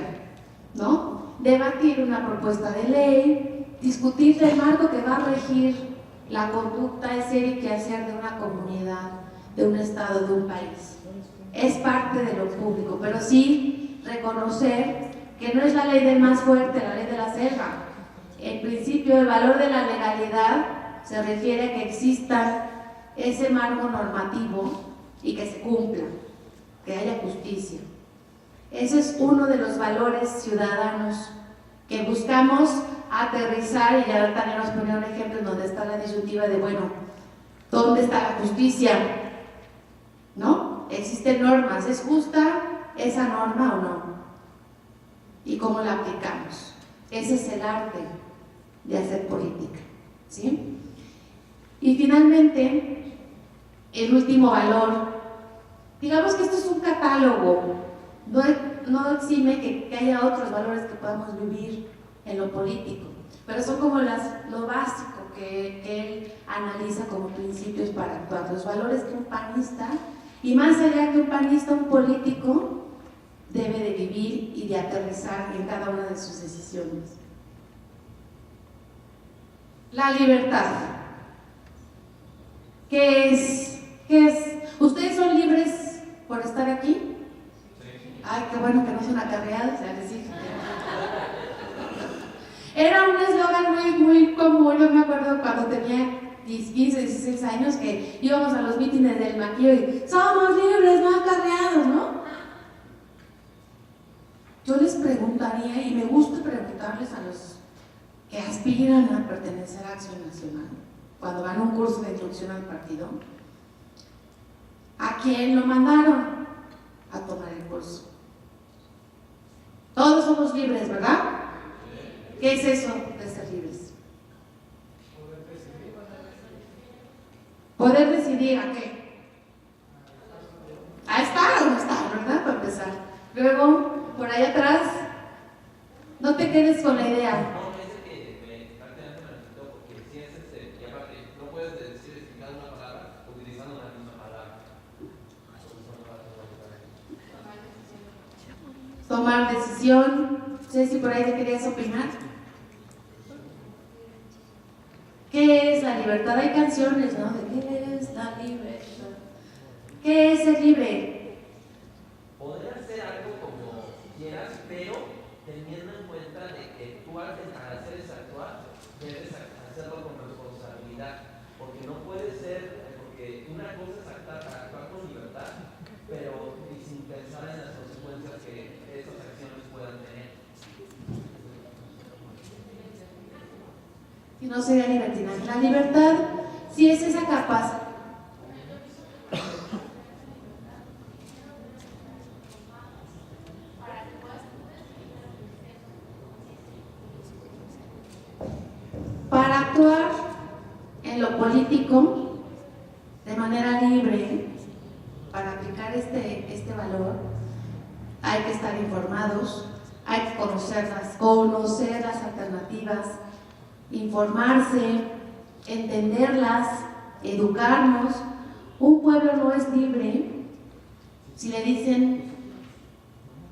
¿no? Debatir una propuesta de ley, discutir el marco que va a regir la conducta, el ser y quehacer de una comunidad, de un estado, de un país. Es parte de lo público, pero sí reconocer que no es la ley del más fuerte, la ley de la selva. El principio, el valor de la legalidad se refiere a que exista ese marco normativo y que se cumpla, que haya justicia. Ese es uno de los valores ciudadanos que buscamos aterrizar, y ya también nos ponía un ejemplo en donde está la disyuntiva de, bueno, ¿dónde está la justicia? ¿No? Existen normas, ¿es justa esa norma o no? ¿Y cómo la aplicamos? Ese es el arte de hacer política, ¿sí? Y finalmente, el último valor, digamos que esto es un catálogo, no exime que haya otros valores que podamos vivir en lo político, pero son como lo básico que él analiza como principios para actuar, los valores que un panista, y más allá que un panista, un político debe de vivir y de aterrizar en cada una de sus decisiones. La libertad. ¿Qué es? ¿Ustedes son libres por estar aquí? Ay, qué bueno que no son acarreados, ya les dije. Era un eslogan muy común, yo me acuerdo cuando tenía 15, 16 años que íbamos a los mítines del Maquillo y somos libres, no acarreados, ¿no? Yo les preguntaría, y me gusta preguntarles a los que aspiran a pertenecer a Acción Nacional, cuando van a un curso de introducción al partido, ¿a quién lo mandaron a tomar el curso? Todos somos libres, ¿verdad? ¿Qué es eso de ser libres? Poder decidir a qué. A estar o no estar, ¿verdad? Para empezar. Luego, por ahí atrás, no te quedes con la idea. No, es que prácticamente me resultó porque si es y aparte, no puedes decir explicar una palabra utilizando una misma palabra. Tomar decisión. Ceci, por ahí te querías opinar. ¿Qué es la libertad? Hay canciones, ¿no? ¿De qué es la libertad? ¿Qué es ser libre? Poder hacer algo como quieras, pero teniendo en cuenta de que tú al hacer ese actuar, debes hacerlo con responsabilidad. Porque no puede ser, porque una cosa es actuar con libertad, pero sin pensar en las consecuencias que esas acciones puedan tener. Y no sería libertinaje. La libertad sí es esa capacidad. Para actuar en lo político de manera libre, para aplicar este valor, hay que estar informados, hay que conocer las alternativas, informarse, entenderlas, educarnos. Un pueblo no es libre si le dicen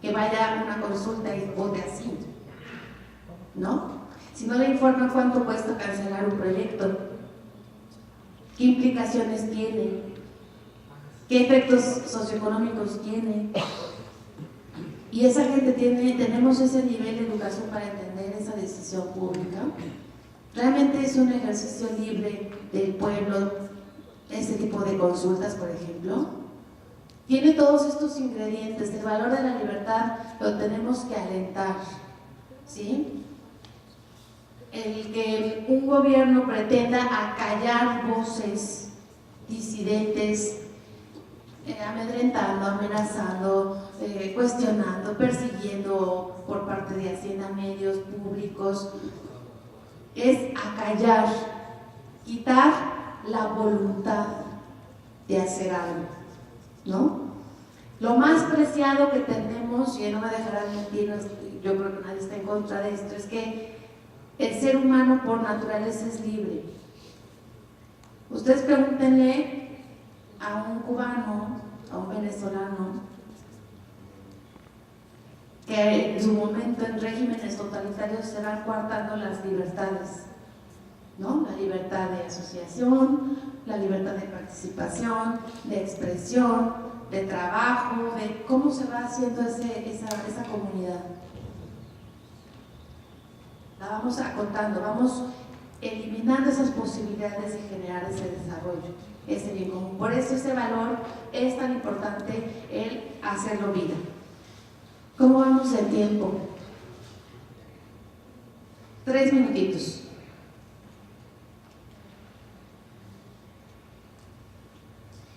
que vaya a una consulta y vote así, ¿no? Si no le informan cuánto cuesta cancelar un proyecto, qué implicaciones tiene, qué efectos socioeconómicos tiene. Y esa gente tenemos ese nivel de educación para entender esa decisión pública. Realmente es un ejercicio libre del pueblo, este tipo de consultas, por ejemplo. Tiene todos estos ingredientes. El valor de la libertad lo tenemos que alentar, ¿sí? El que un gobierno pretenda acallar voces disidentes, amedrentando, amenazando, cuestionando, persiguiendo por parte de Hacienda, medios públicos, es acallar, quitar la voluntad de hacer algo, ¿no? Lo más preciado que tenemos, y no me dejarán mentir, yo creo que nadie está en contra de esto, es que el ser humano por naturaleza es libre. Ustedes pregúntenle a un cubano, a un venezolano, que en su momento en regímenes totalitarios se van coartando las libertades, ¿no? La libertad de asociación, la libertad de participación, de expresión, de trabajo, de cómo se va haciendo esa comunidad. La vamos acotando, vamos eliminando esas posibilidades de generar ese desarrollo, ese bien común. Por eso ese valor es tan importante, el hacerlo vida. ¿Cómo vamos el tiempo? 3 minutitos.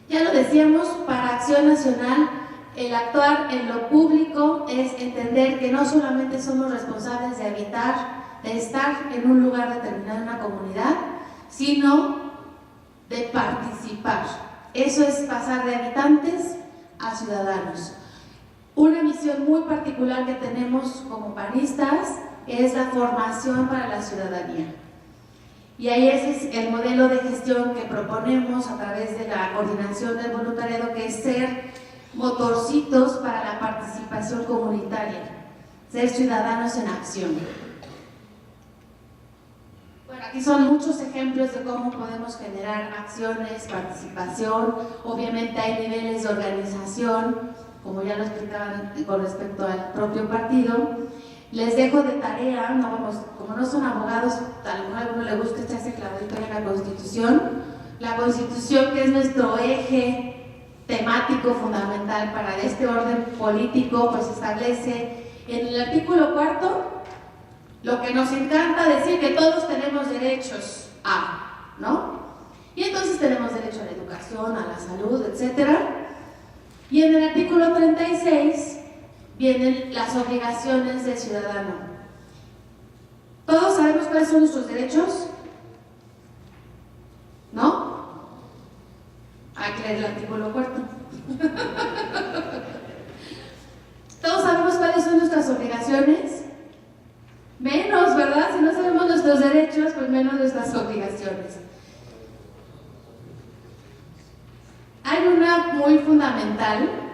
Ya lo decíamos, para Acción Nacional, el actuar en lo público es entender que no solamente somos responsables de habitar, de estar en un lugar determinado, en una comunidad, sino de participar. Eso es pasar de habitantes a ciudadanos. Una misión muy particular que tenemos como panistas es la formación para la ciudadanía. Y ahí ese es el modelo de gestión que proponemos a través de la coordinación del voluntariado, que es ser motorcitos para la participación comunitaria, ser ciudadanos en acción. Bueno, aquí son muchos ejemplos de cómo podemos generar acciones, participación. Obviamente hay niveles de organización, como ya lo explicaban con respecto al propio partido. Les dejo de tarea, no vamos, como no son abogados, a alguno le gusta echarse clavadito en la Constitución, que es nuestro eje temático fundamental para este orden político, pues establece en el artículo 4 lo que nos encanta decir, que todos tenemos derechos a, ¿no? Y entonces tenemos derecho a la educación, a la salud, etcétera. Y en el artículo 36 vienen las obligaciones del ciudadano. ¿Todos sabemos cuáles son nuestros derechos? ¿No? Hay que leer el artículo 4. ¿Todos sabemos cuáles son nuestras obligaciones? Menos, ¿verdad? Si no sabemos nuestros derechos, pues menos nuestras obligaciones. Hay una muy fundamental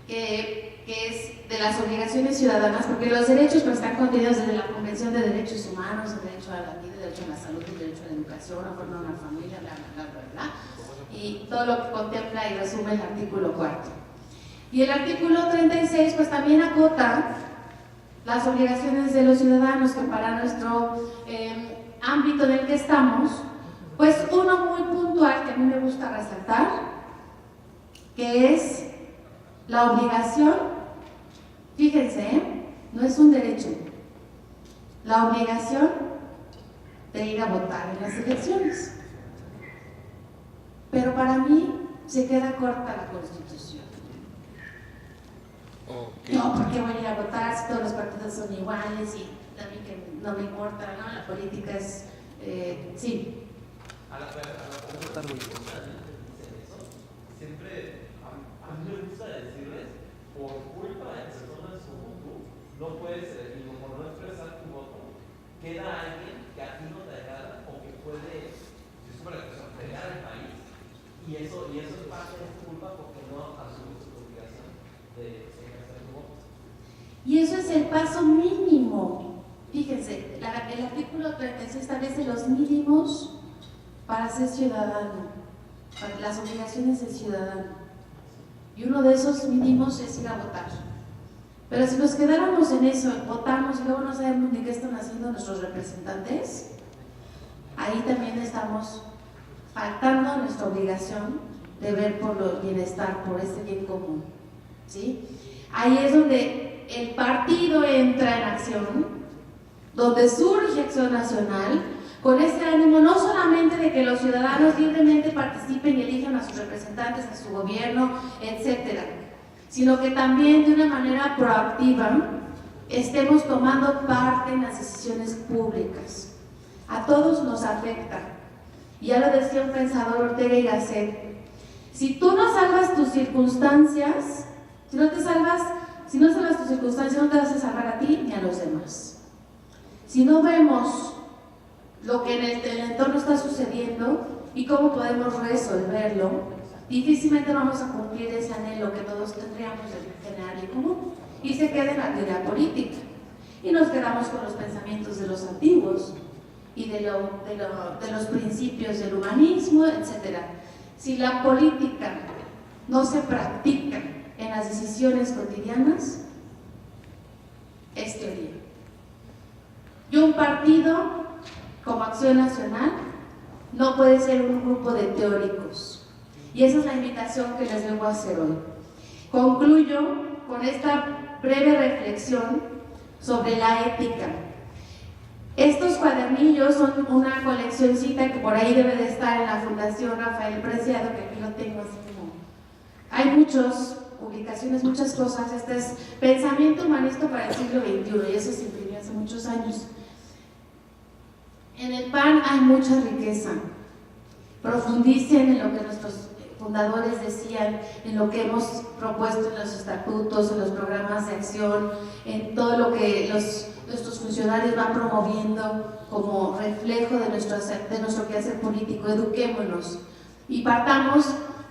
que es de las obligaciones ciudadanas, porque los derechos pues están contenidos desde la Convención de Derechos Humanos, el derecho a la vida, el derecho a la salud, el derecho a la educación, a formar una familia, bla, bla, bla, bla, bla, y todo lo que contempla y resume el artículo 4. Y el artículo 36 pues también acota las obligaciones de los ciudadanos, que para nuestro ámbito en el que estamos, pues uno muy puntual que a mí me gusta resaltar, que es la obligación, fíjense, no es un derecho, la obligación de ir a votar en las elecciones. Pero para mí se queda corta la Constitución. Okay. No, porque voy a ir a votar si todos los partidos son iguales y a mí que no me importa, ¿no? La política es, sí. A la pregunta muy importante, siempre a mí me gusta decirles, por culpa de personas como tú, no puedes elegir, por no expresar tu voto, queda alguien que a ti no te agrada o que puede, disculpa la expresión, pegar al país, y eso es parte de tu culpa porque no asumes tu obligación de ejercer tu voto. Y eso es el paso mínimo. Fíjense, el artículo 36 establece los mínimos para ser ciudadano, para las obligaciones del ciudadano. Y uno de esos mínimos es ir a votar. Pero si nos quedáramos en eso, votamos y luego no sabemos ni qué están haciendo nuestros representantes, ahí también estamos faltando a nuestra obligación de ver por el bienestar, por ese bien común, ¿sí? Ahí es donde el partido entra en acción, donde surge Acción Nacional, con ese ánimo no solamente de que los ciudadanos libremente participen y elijan a sus representantes, a su gobierno, etcétera, sino que también de una manera proactiva estemos tomando parte en las decisiones públicas. A todos nos afecta. Ya lo decía un pensador, Ortega y Gasset, Si tú no salvas tus circunstancias, si no salvas tus circunstancias, no te vas a salvar a ti ni a los demás. Si no vemos lo que en el entorno está sucediendo y cómo podemos resolverlo, difícilmente vamos a cumplir ese anhelo que todos tendríamos de generar en común, y se queda en la teoría política. Y nos quedamos con los pensamientos de los antiguos y de los principios del humanismo, etc. Si la política no se practica en las decisiones cotidianas, es teoría. Y un partido como Acción Nacional no puede ser un grupo de teóricos. Y esa es la invitación que les vengo a hacer hoy. Concluyo con esta breve reflexión sobre la ética. Estos cuadernillos son una coleccioncita que por ahí debe de estar en la Fundación Rafael Preciado, que aquí lo tengo así como... Hay muchas publicaciones, muchas cosas. Este es Pensamiento Humanista para el siglo XXI, y eso se imprimió hace muchos años. En el PAN hay mucha riqueza. Profundicen en lo que nuestros fundadores decían, en lo que hemos propuesto en los estatutos, en los programas de acción, en todo lo que nuestros funcionarios van promoviendo como reflejo de nuestro quehacer político. Eduquémonos y partamos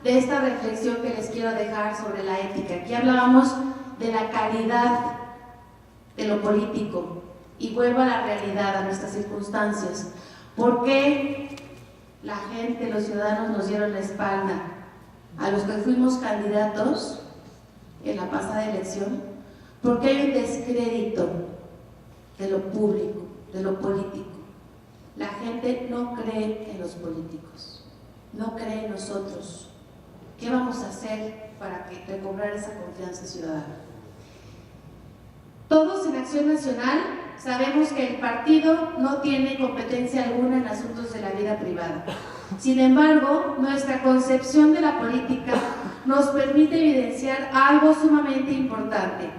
de esta reflexión que les quiero dejar sobre la ética. Aquí hablábamos de la calidad de lo político, y vuelvo a la realidad, a nuestras circunstancias. ¿Por qué la gente, los ciudadanos nos dieron la espalda a los que fuimos candidatos en la pasada elección? Porque hay un descrédito de lo público, de lo político. La gente no cree en los políticos, no cree en nosotros. ¿Qué vamos a hacer para recobrar esa confianza ciudadana? Todos en Acción Nacional sabemos que el partido no tiene competencia alguna en asuntos de la vida privada. Sin embargo, nuestra concepción de la política nos permite evidenciar algo sumamente importante.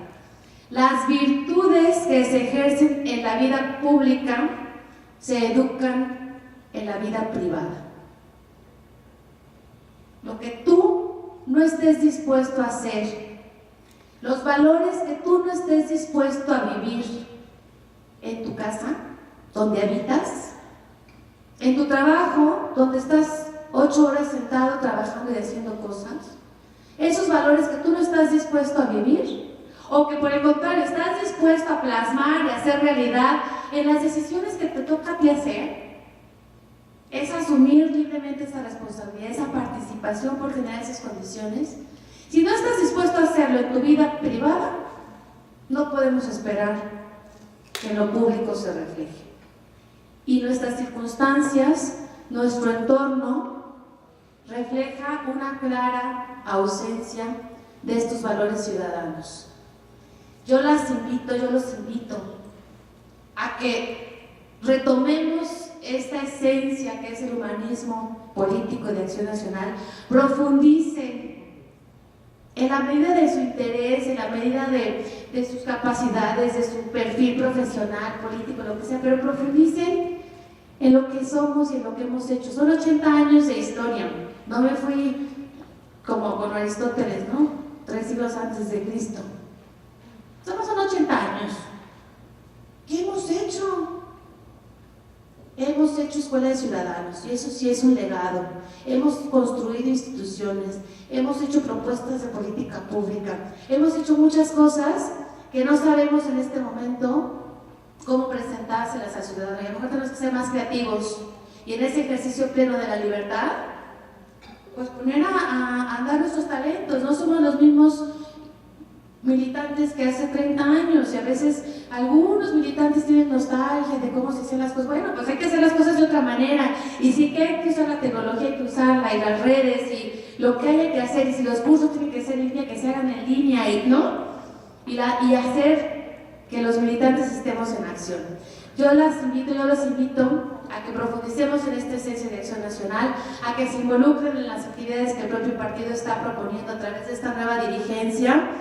Las virtudes que se ejercen en la vida pública se educan en la vida privada. Lo que tú no estés dispuesto a hacer, los valores que tú no estés dispuesto a vivir en tu casa, donde habitas, en tu trabajo, donde estás 8 horas sentado trabajando y haciendo cosas, esos valores que tú no estás dispuesto a vivir, o que por el contrario estás dispuesto a plasmar y hacer realidad en las decisiones que te toca a ti hacer, es asumir libremente esa responsabilidad, esa participación por generar esas condiciones. Si no estás dispuesto a hacerlo en tu vida privada, no podemos esperar que en lo público se refleje. Y nuestras circunstancias, nuestro entorno, refleja una clara ausencia de estos valores ciudadanos. Yo los invito a que retomemos esta esencia que es el humanismo político de Acción Nacional, profundicen en la medida de su interés, en la medida de sus capacidades, de su perfil profesional, político, lo que sea, pero profundicen en lo que somos y en lo que hemos hecho. Son 80 años de historia. No me fui como con Aristóteles, ¿no? 3 siglos antes de Cristo. Son 80 años. ¿Qué hemos hecho? Hemos hecho escuela de ciudadanos, y eso sí es un legado. Hemos construido instituciones, hemos hecho propuestas de política pública, hemos hecho muchas cosas que no sabemos en este momento cómo presentárselas al ciudadano. Y a lo mejor tenemos que ser más creativos, y en ese ejercicio pleno de la libertad, pues poner a andar nuestros talentos. No somos los mismos militantes que hace 30 años, y a veces algunos militantes tienen nostalgia de cómo se hacían las cosas. Bueno, pues hay que hacer las cosas de otra manera, y sí que hay que usar la tecnología, hay que usarla, y las redes, y lo que haya que hacer, y si los cursos tienen que ser en línea, que se hagan en línea, y ¿no? Y hacer que los militantes estemos en acción. Yo los invito a que profundicemos en esta esencia de Acción Nacional, a que se involucren en las actividades que el propio partido está proponiendo a través de esta nueva dirigencia.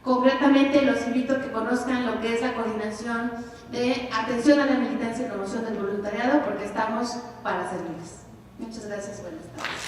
Concretamente, los invito a que conozcan lo que es la coordinación de atención a la militancia y promoción del voluntariado, porque estamos para servirles. Muchas gracias, buenas tardes.